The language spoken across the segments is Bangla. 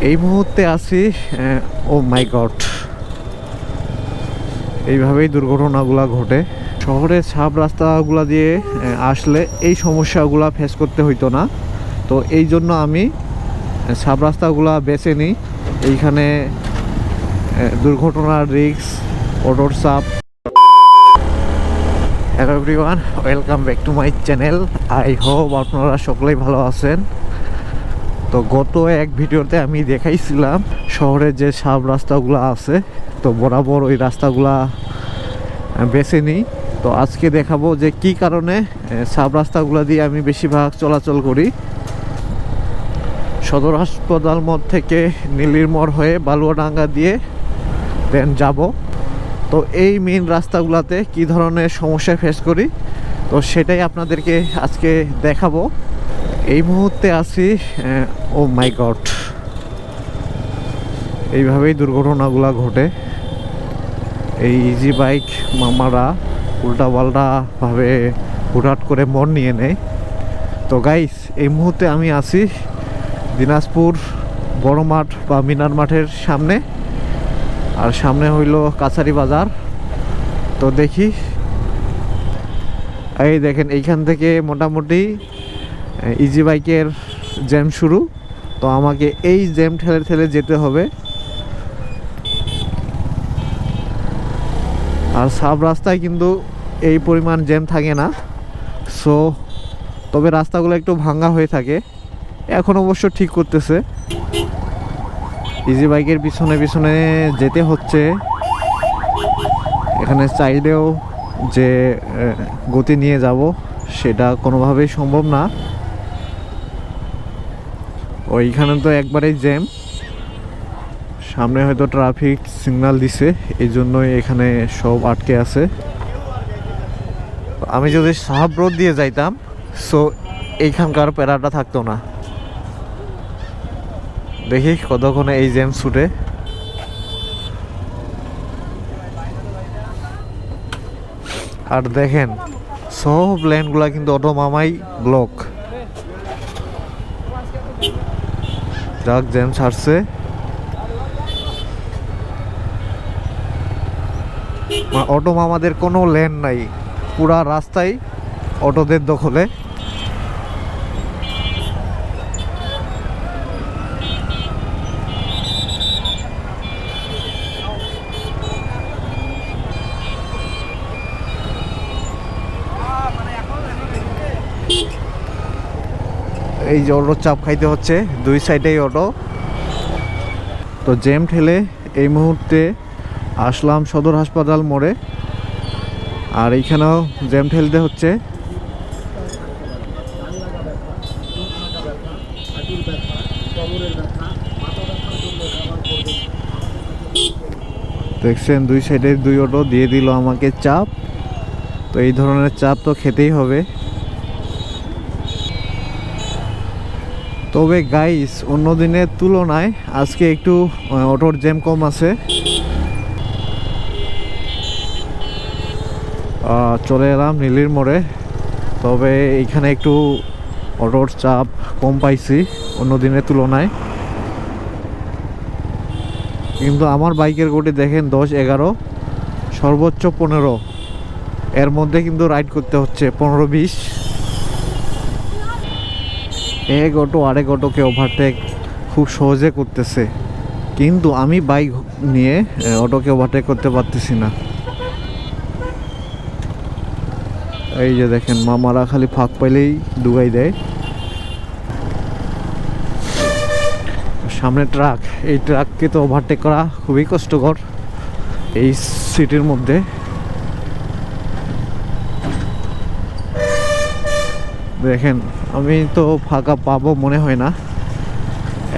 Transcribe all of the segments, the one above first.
এই মুহূর্তে আছি ও মাই গড, এইভাবেই দুর্ঘটনাগুলো ঘটে। শহরের সাব রাস্তাগুলো দিয়ে আসলে এই সমস্যাগুলো ফেস করতে হইতো না। তো এই জন্য আমি সাব রাস্তাগুলো বেছে নিই। এইখানে দুর্ঘটনার রিস্ক, অটোর চাপ। Hello everyone, welcome back to my channel. I hope আপনারা সকলেই ভালো আছেন। তো গত এক ভিডিওতে আমি দেখাইছিলাম শহরের যে সাব রাস্তাগুলো আছে, তো বরাবর ওই রাস্তাগুলা বেছে নিই। তো আজকে দেখাবো যে কি কারণে সাব রাস্তাগুলো দিয়ে আমি বেশিরভাগ চলাচল করি। সদর হাসপাতাল মোড় থেকে নীলির মোড় হয়ে বালুয়াডাঙ্গা দিয়ে দেন যাব। তো এই মেন রাস্তাগুলোতে কি ধরনের সমস্যা ফেস করি, তো সেটাই আপনাদেরকে আজকে দেখাবো। এই মুহূর্তে আছি ও মাই গড, এইভাবেই দুর্ঘটনাগুলো ঘটে। এই ইজি বাইক মামারা উল্টাপাল্টাভাবে হুটহাট করে মোড় নিয়ে নেয়। তো গাইস, এই মুহূর্তে আমি আছি দিনাজপুর বড় মাঠ বা মিনার মাঠের সামনে, আর সামনে হইল কাছারি বাজার। তো দেখি, এই দেখেন এইখান থেকে মোটামুটি ইজি বাইকের জ্যাম শুরু। তো আমাকে এই জ্যাম ঠেলে ঠেলে যেতে হবে। আর সাব রাস্তায় কিন্তু এই পরিমাণ জ্যাম থাকে না। সো তবে রাস্তাগুলো একটু ভাঙ্গা হয়ে থাকে, এখন অবশ্য ঠিক করতেছে। ইজি বাইকের পিছনে পিছনে যেতে হচ্ছে। এখানে চাইলেও যে গতি নিয়ে যাব সেটা কোনোভাবেই সম্ভব না। ওইখানে তো একবারেই জ্যাম, সামনে হয়তো ট্রাফিক সিগন্যাল দিছে, এই জন্যই এখানে সব আটকে আছে। আমি যদি সাহাব রোড দিয়ে যাইতাম, সো এইখানকার প্যারাটা থাকতো না। দেখি কতক্ষণে এই জ্যাম ছুটে। আর দেখেন সব লেনগুলা কিন্তু অটো মামাই ব্লক। যাক, জ্যাম ছাড়ছে। অটো মামাদের কোনো লেন নাই, পুরা রাস্তায় অটোদের দখলে। এই যে অটোর চাপ খাইতে হচ্ছে, দুই সাইডেই অটো। তো জ্যাম ঠেলে এই মুহূর্তে আসলাম সদর হাসপাতাল মোড়ে, আর এইখানেও জ্যাম ঠেলতে হচ্ছে। দেখছেন দুই সাইডের দুই অটো দিয়ে দিল আমাকে চাপ। তো এই ধরনের চাপ তো খেতেই হবে। তবে গাইস, অন্য দিনের তুলনায় আজকে একটু অটোর জ্যাম কম আছে। চলে এলাম নীলির মোড়ে। তবে এইখানে একটু অটোর চাপ কম পাইছি অন্য দিনের তুলনায়। কিন্তু আমার বাইকের গতি দেখেন 10-11, সর্বোচ্চ 15, এর মধ্যে কিন্তু রাইড করতে হচ্ছে 15-20। এক অটো আরেক অটোকে ওভারটেক খুব সহজে করতেছে, কিন্তু আমি বাইক নিয়ে অটোকে ওভারটেক করতে পারতেছি না। এই যে দেখেন মামারা খালি ফাঁক পাইলেই ডুবাই দেয়। সামনে ট্রাক, এই ট্রাককে তো ওভারটেক করা খুবই কষ্টকর এই সিটির মধ্যে। দেখেন আমি তো ফাঁকা পাবো মনে হয় না,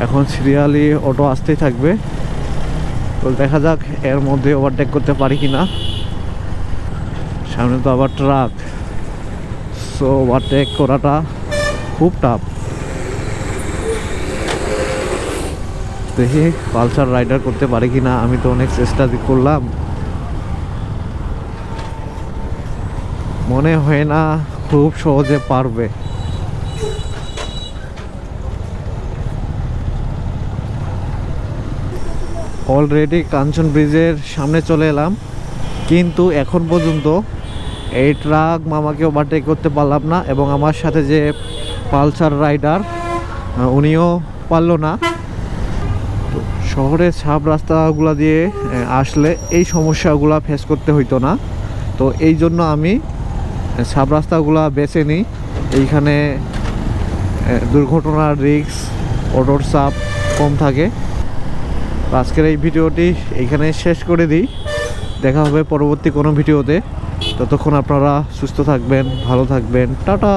এখন সিরিয়ালি অটো আসতেই থাকবে। তো দেখা যাক এর মধ্যে ওভারটেক করতে পারি কি না। সামনে তো আবার ট্রাক, সো ওভারটেক করাটা খুব টাফ। দেখি পালসার রাইডার করতে পারি কি না। আমি তো অনেক চেষ্টা করলাম, মনে হয় না খুব সহজে পারবে। অলরেডি কাঞ্চন ব্রিজের সামনে চলে এলাম, কিন্তু এখন পর্যন্ত এই ট্রাক মামাকে ওভারটেক করতে পারলাম না, এবং আমার সাথে যে পালসার রাইডার উনিও পারলো না। তো শহরের সাব রাস্তাগুলো দিয়ে আসলে এই সমস্যাগুলো ফেস করতে হইতো না। তো এই জন্য আমি সাব রাস্তাগুলো বেছে নিই। এইখানে দুর্ঘটনার রিস্ক, অটোর চাপ কম থাকে। আজকের এই ভিডিওটি এইখানে শেষ করে দিই। দেখা হবে পরবর্তী কোনো ভিডিওতে। ততক্ষণ আপনারা সুস্থ থাকবেন, ভালো থাকবেন। টাটা।